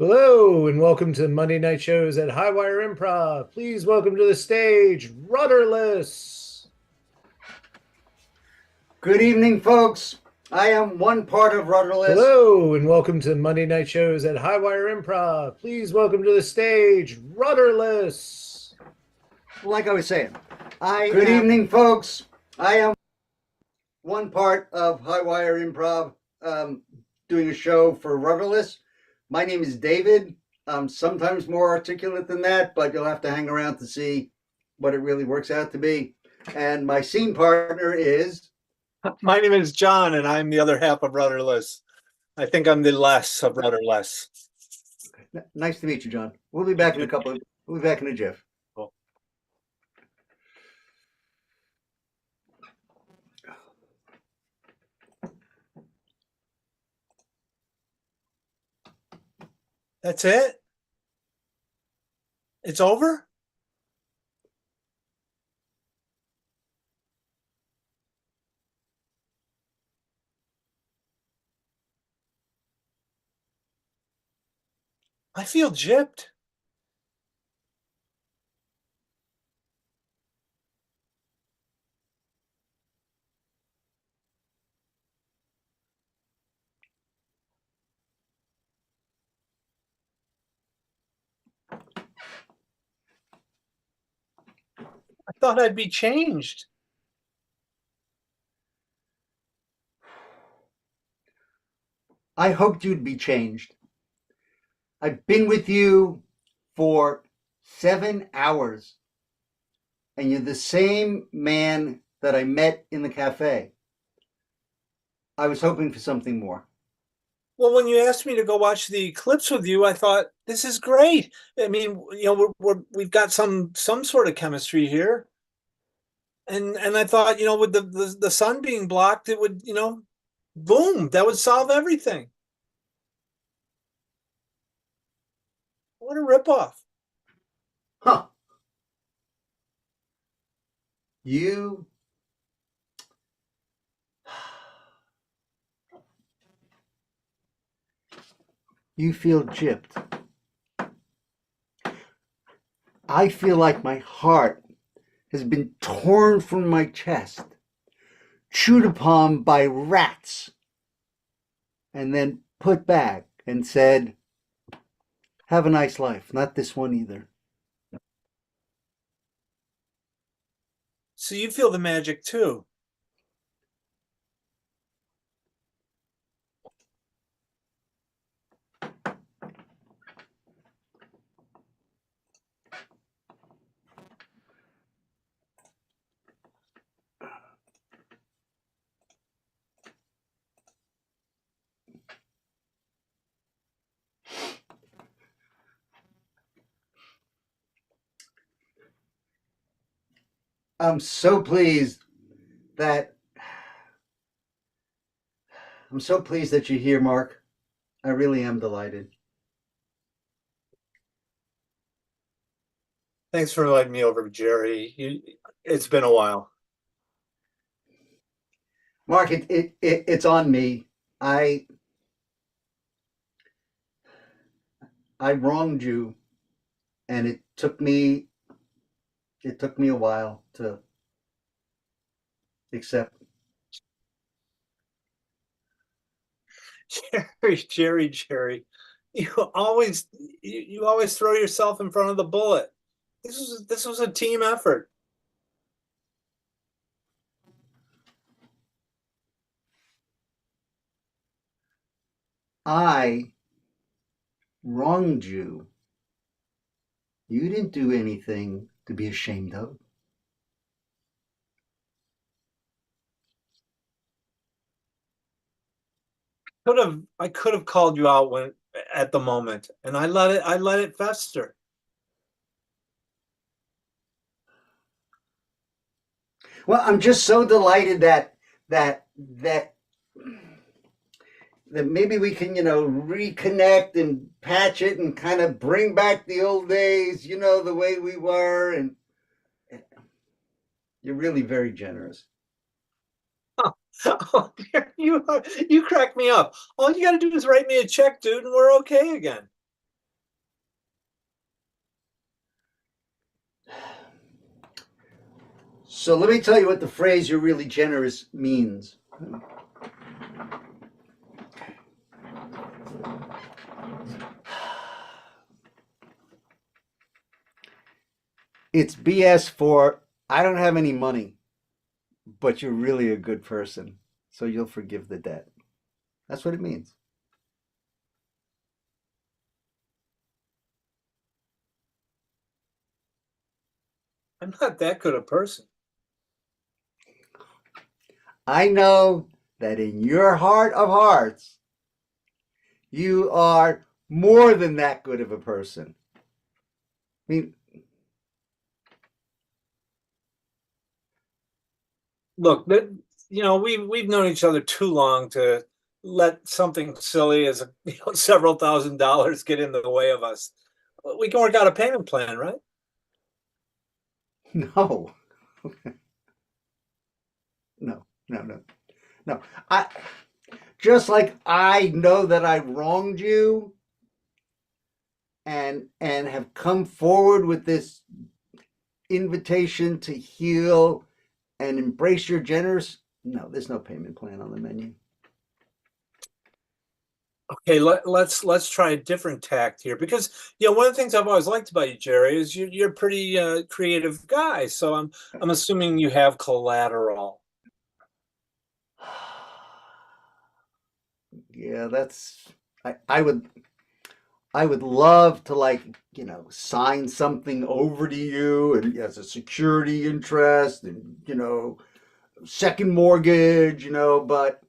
Hello and welcome to Monday Night Shows at Highwire Improv. Please welcome to the stage Rudderless. Good evening, folks. I am one part of Rudderless. Hello and welcome to Monday Night Shows at Highwire Improv. Please welcome to the stage Rudderless. Like I was saying, Good evening, folks. I am one part of Highwire Improv, doing a show for Rudderless. My name is David. I'm sometimes more articulate than that, but you'll have to hang around to see what it really works out to be. And my scene partner is. My name is John, and I'm the other half of Rudderless. I think I'm the less of Rudderless. Nice to meet you, John. We'll be back in a jiff. Cool. That's it? It's over? I feel gypped. I thought I'd be changed. I hoped you'd be changed. I've been with you for 7 hours, and you're the same man that I met in the cafe. I was hoping for something more. Well, when you asked me to go watch the eclipse with you, I thought, this is great. I mean, we've got some sort of chemistry here. And I thought, with the sun being blocked, it would, boom, that would solve everything. What a ripoff. Huh. You feel gypped. I feel like my heart has been torn from my chest, chewed upon by rats, and then put back and said, have a nice life. Not this one either. So you feel the magic too. I'm so pleased that you're here, Mark. I really am delighted. Thanks for inviting me over, Jerry. It's been a while. Mark, it's on me. I wronged you, and it took me a while to accept. Jerry, you always throw yourself in front of the bullet. This was a team effort. I wronged you. You didn't do anything to be ashamed of. I could have called you out at the moment, and I let it fester. Well, I'm just so delighted that maybe we can, reconnect and patch it and kind of bring back the old days, the way we were. And you're really very generous. Oh, you crack me up. All you got to do is write me a check, dude, and we're okay again. So let me tell you what the phrase "you're really generous" means. It's BS for "I don't have any money, but you're really a good person, so you'll forgive the debt." That's what it means. I'm not that good a person. I know that in your heart of hearts, you are more than that good of a person. I mean, Look, we've known each other too long to let something silly as several $1,000s get in the way of us. We can work out a payment plan, right? no, no, no, no, no. I just like I know that I wronged you and have come forward with this invitation to heal and embrace your generous. No, there's no payment plan on the menu. Okay, let's try a different tact here because one of the things I've always liked about you, Jerry, is you're a pretty creative guy. So I'm assuming you have collateral. Yeah, that's I would love to sign something over to you and as a security interest and second mortgage, but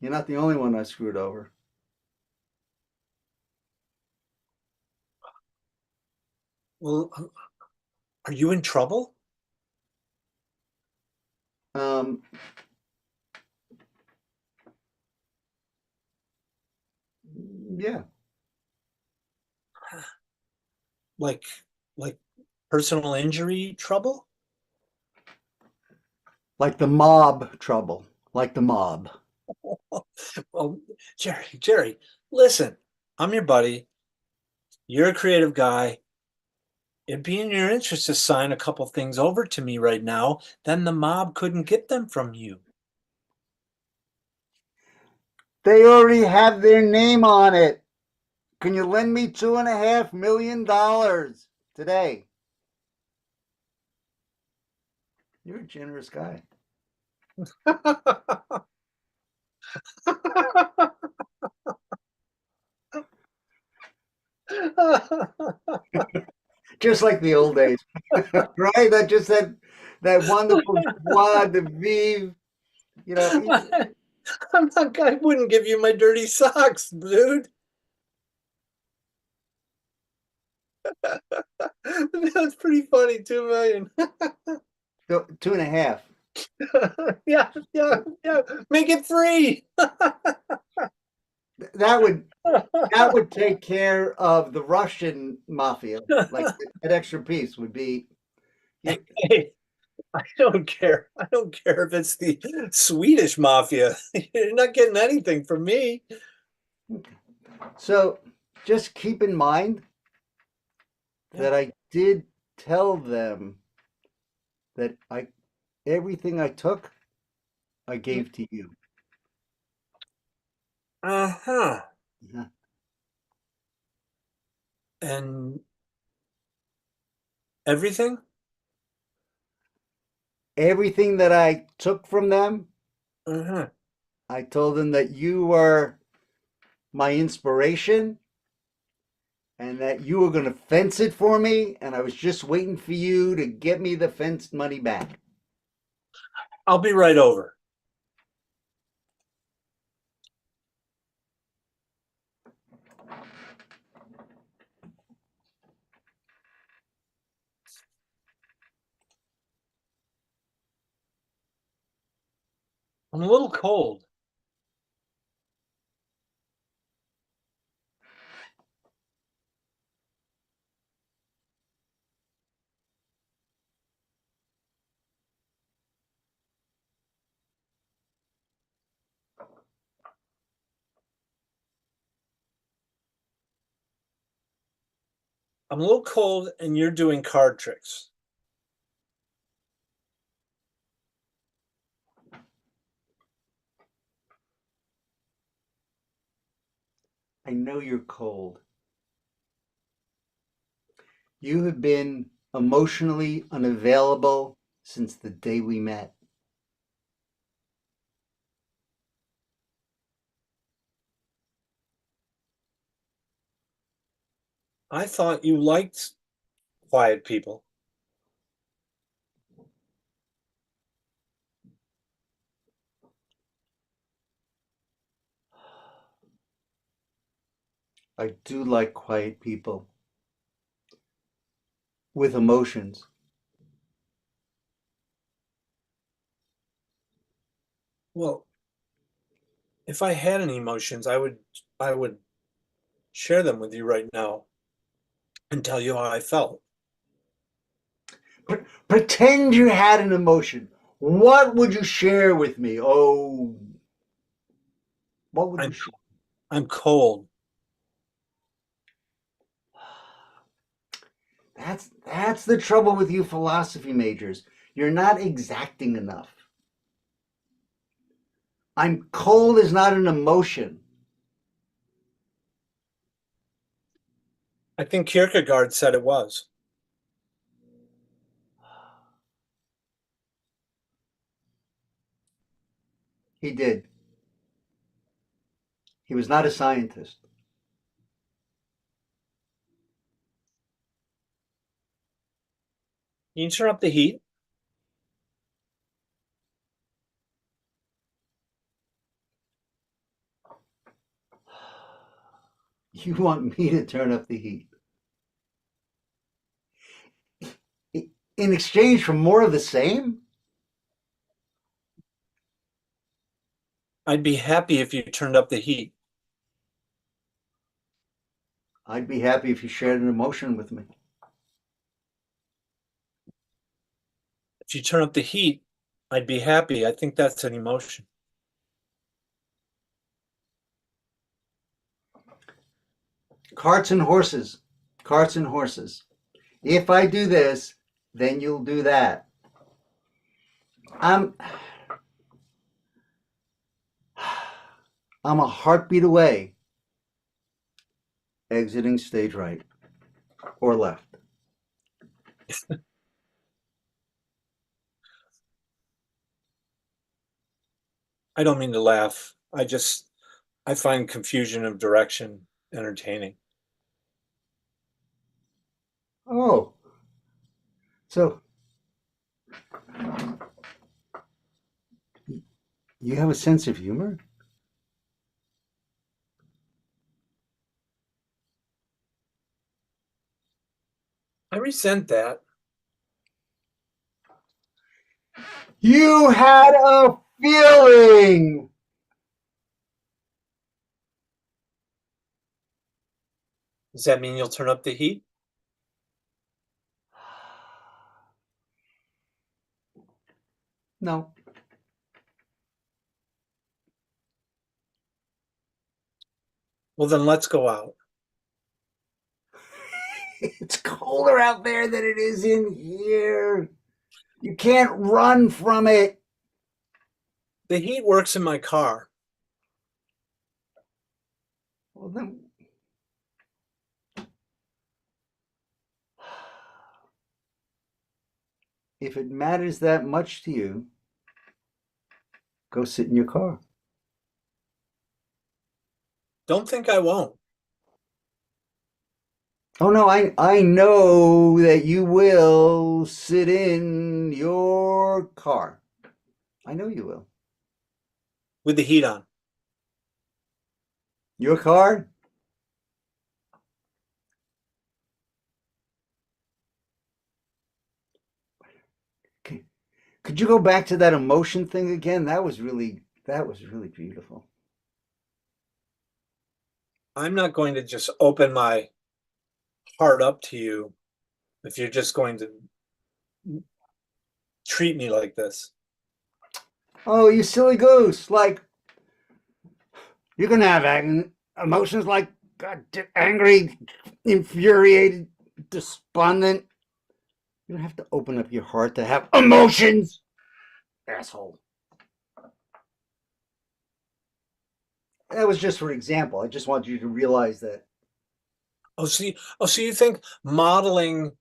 you're not the only one I screwed over. Well, are you in trouble? Um, yeah, Like like personal injury trouble? like the mob trouble, like the mob. Well, Jerry, listen, I'm your buddy. You're a creative guy. It'd be in your interest to sign a couple things over to me right now. Then the mob couldn't get them from you. They already have their name on it. Can you lend me $2.5 million today? You're a generous guy. Just like the old days, right? That just that wonderful joie de vivre. You know, I wouldn't give you my dirty socks, dude. That's pretty funny, 2 million. two and a half. Yeah. Make it three. That would take care of the Russian mafia. Like that extra piece would be. You, Hey, I don't care. I don't care if it's the Swedish mafia. You're not getting anything from me. so just keep in mind that I did tell them that everything I took, I gave to you. Uh-huh. Yeah. And everything? Everything that I took from them, Uh-huh. I told them that you were my inspiration and that you were going to fence it for me, and I was just waiting for you to get me the fenced money back. I'll be right over. I'm a little cold. I'm a little cold and you're doing card tricks. I know you're cold. You have been emotionally unavailable since the day we met. I thought you liked quiet people. I do like quiet people with emotions. Well, if I had any emotions, I would share them with you right now and tell you how I felt. Pretend you had an emotion. What would you share with me? Oh, what would you I'm share? I'm cold. That's the trouble with you philosophy majors. You're not exacting enough. I'm cold is not an emotion. I think Kierkegaard said it was. He did. He was not a scientist. Can you turn up the heat? You want me to turn up the heat in exchange for more of the same? I'd be happy if you turned up the heat. I'd be happy if you shared an emotion with me. If you turn up the heat, I'd be happy. I think that's an emotion. Carts and horses. Carts and horses. If I do this, then you'll do that. I'm I'm a heartbeat away exiting stage right or left. I don't mean to laugh. I find confusion of direction entertaining. Oh, so you have a sense of humor? I resent that. You had a feeling. Does that mean you'll turn up the heat? No, Well, then let's go out. it's colder out there than it is in here. You can't run from it. The heat works in my car. Well, then, if it matters that much to you, go sit in your car. Don't think I won't. Oh no, I know that you will sit in your car. I know you will. With the heat on. Your car? Could you go back to that emotion thing again? That was really beautiful. I'm not going to just open my heart up to you if you're just going to treat me like this. Oh, you silly goose! Like you're gonna have emotions like angry, infuriated, despondent. You don't have to open up your heart to have emotions, asshole. that was just for example. I just want you to realize that. So you think modeling,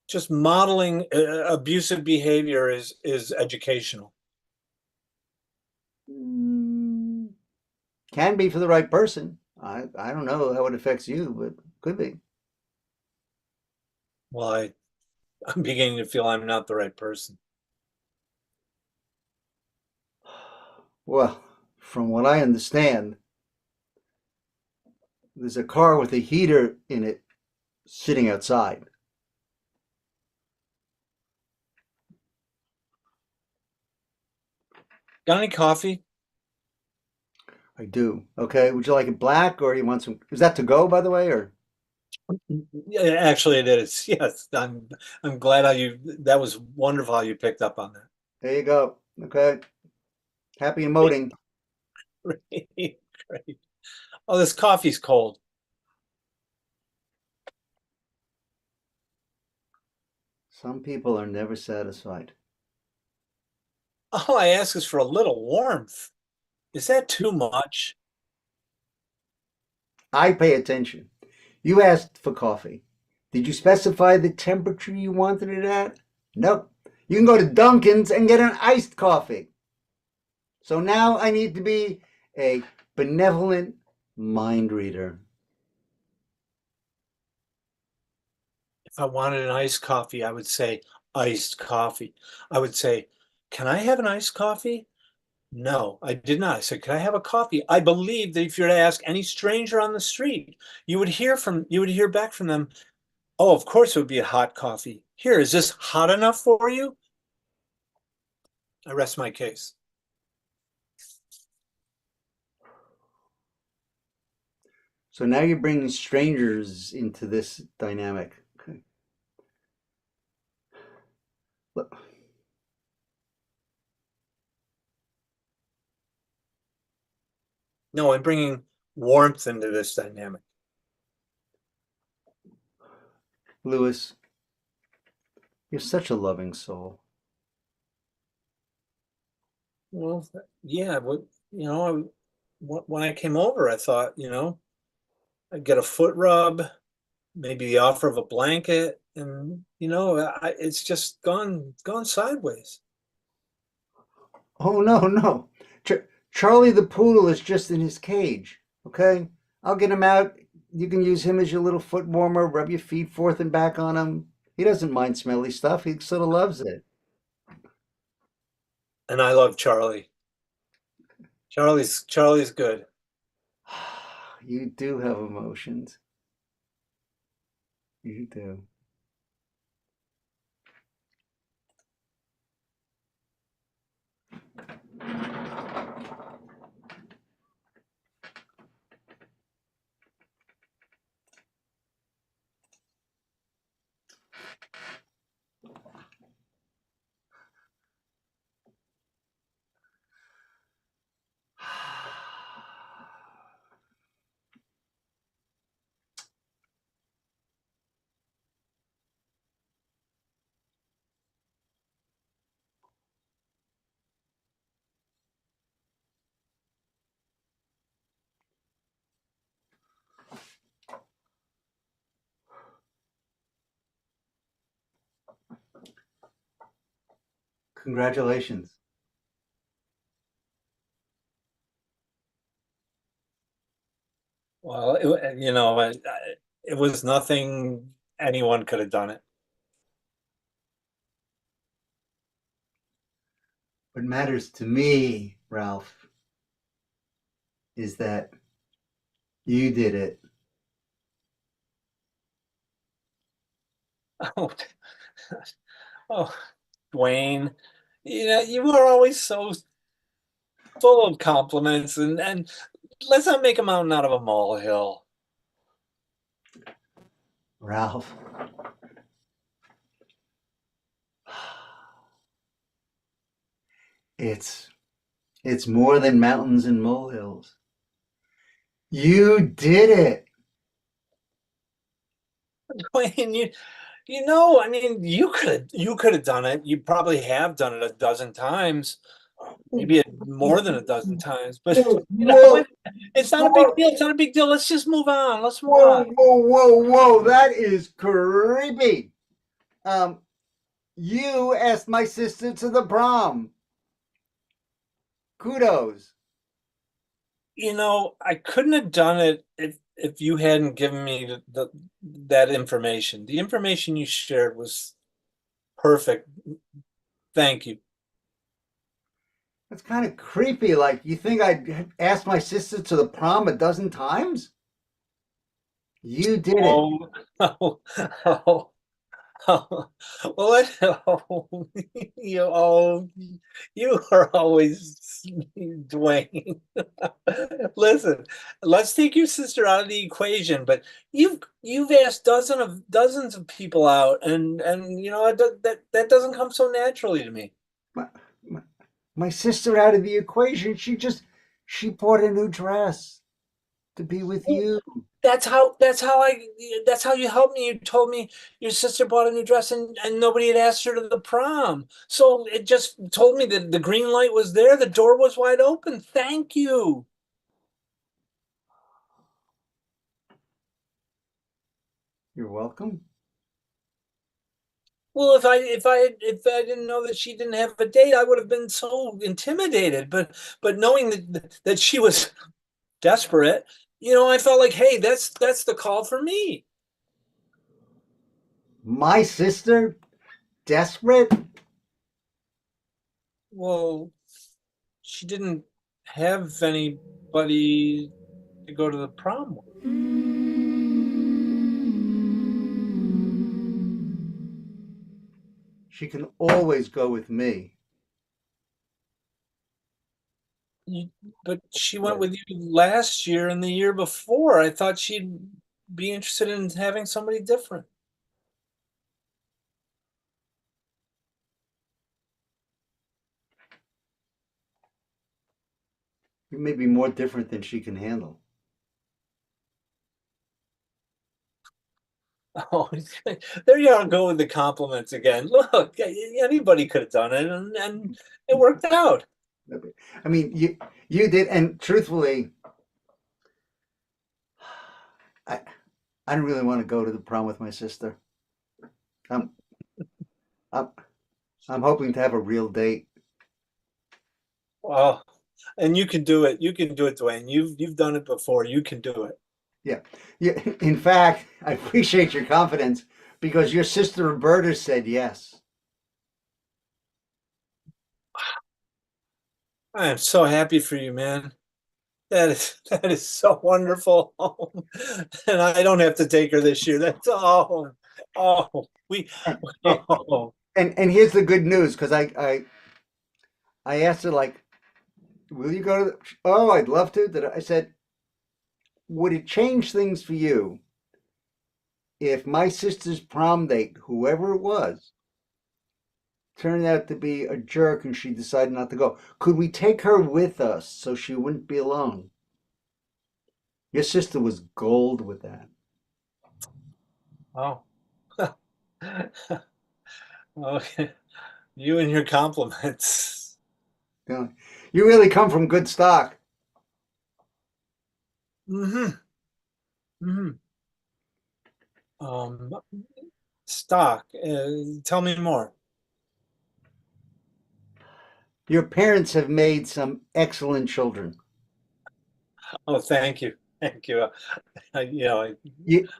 just modeling abusive behavior is educational? Mm, can be for the right person. I don't know how it affects you, but could be. Well, I'm beginning to feel I'm not the right person. Well, from what I understand, there's a car with a heater in it sitting outside. Got any coffee? I do. Okay. Would you like it black or you want some? Is that to go, by the way, or Yeah, actually, it is. Yes, I'm glad how you. That was wonderful how you picked up on there you go. Okay. Happy that. emoting. Great, great. Oh, this coffee's cold. Some people are never satisfied. All I ask is for a little warmth. Is that too much? I pay attention. You asked for coffee. Did you specify the temperature you wanted it at? Nope. You can go to Dunkin's and get an iced coffee. So now I need to be a benevolent mind reader. If I wanted an iced coffee, I would say iced coffee. I would say, can I have an iced coffee? No, I did not. I said, could I have a coffee? I believe that if you were to ask any stranger on the street, you would hear back from them, oh, of course it would be a hot coffee. Here, is this hot enough for you? I rest my case. So now you're bringing strangers into this dynamic. Okay. Look, No, I'm bringing warmth into this dynamic. Lewis, you're such a loving soul. Well, yeah, when I came over, I thought, I'd get a foot rub, maybe the offer of a blanket, and it's just gone sideways. Oh, no, no. Charlie the poodle is just in his cage. Okay? I'll get him out. You can use him as your little foot warmer, rub your feet forth and back on him. He doesn't mind smelly stuff. He sort of loves it. And I love Charlie. Charlie's good. You do have emotions. You do. Congratulations. Well, it was nothing anyone could have done it. What matters to me, Ralph, is that you did it. Oh, oh, Dwayne, you were always so full of compliments, and let's not make a mountain out of a molehill. Ralph. It's it's more than mountains and molehills. You did it. Dwayne, I mean, you could have done it. You probably have done it a dozen times. maybe more than a dozen times, but Whoa, it's not a big whoa, deal. It's not a big deal. Let's just move on. Let's move whoa, on. whoa! That is creepy. You asked my sister to the prom. Kudos. I couldn't have done it if you hadn't given me that information. The information you shared was perfect. Thank you. That's kind of creepy. Like, you think I'd asked my sister to the prom a dozen times? You did it. Oh, oh, oh, oh. Well, oh, you are always Dwayne. Listen, let's take your sister out of the equation, but you've asked dozens of people out, and that doesn't come so naturally to me. My, my, my sister out of the equation. She bought a new dress to be with you. That's how you helped me. You told me your sister bought a new dress and nobody had asked her to the prom. So it just told me that the green light was there, the door was wide open. Thank you. You're welcome. Well, if I didn't know that she didn't have a date, I would have been so intimidated. But knowing that she was desperate, I felt like, hey, that's the call for me. My sister? Desperate? Well, she didn't have anybody to go to the prom with. She can always go with me. But she went with you last year and the year before. I thought she'd be interested in having somebody different. You may be more different than she can handle. Oh, there you are, go with the compliments again. Look, anybody could have done it, and it worked out. I mean, you did, and truthfully, I don't really want to go to the prom with my sister. I'm I'm I'm hoping to have a real date. Oh, and you can do it. You can do it, Dwayne. You've done it before. You can do it. Yeah. Yeah. In fact, I appreciate your confidence because your sister Roberta said yes. I am so happy for you, man. That is so wonderful. And I don't have to take her this year. That's oh we And oh and here's the good news because I asked her, like, will you go to oh, I'd love to. I said, would it change things for you if my sister's prom date, whoever it was, turned out to be a jerk and she decided not to go? Could we take her with us so she wouldn't be alone? Your sister was gold with that. oh. Okay. You and your compliments. You know, you really come from good stock. Mm-hmm. Mm-hmm. Um, Stock. Tell me more. Your parents have made some excellent children. Oh, thank you. Thank you.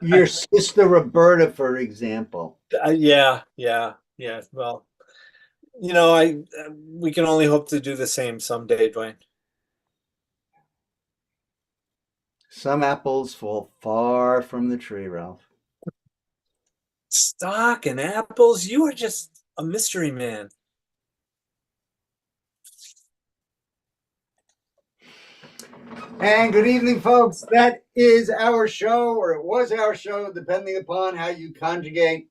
Your sister Roberta, for example. Yeah. Well, I we can only hope to do the same someday, Dwayne. Some apples fall far from the tree, Ralph. Stock and apples. You are just a mystery man. And good evening, folks. That is our show, or it was our show, depending upon how you conjugate.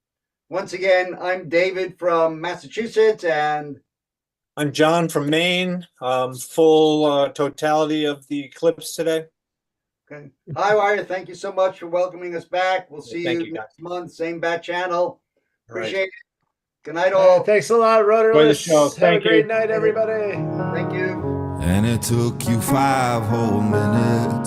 Once again, I'm David from Massachusetts, and I'm John from Maine. Full totality of the eclipse today. okay. Hi, Wire. Thank you so much for welcoming us back. We'll see Thank you you, guys. next month, same bat channel. All right. Appreciate it. Good night, all. Thanks a lot, Enjoy the show. Rudderless. Have a Thank you. great night, everybody. Thank you. And it took you 5 whole minutes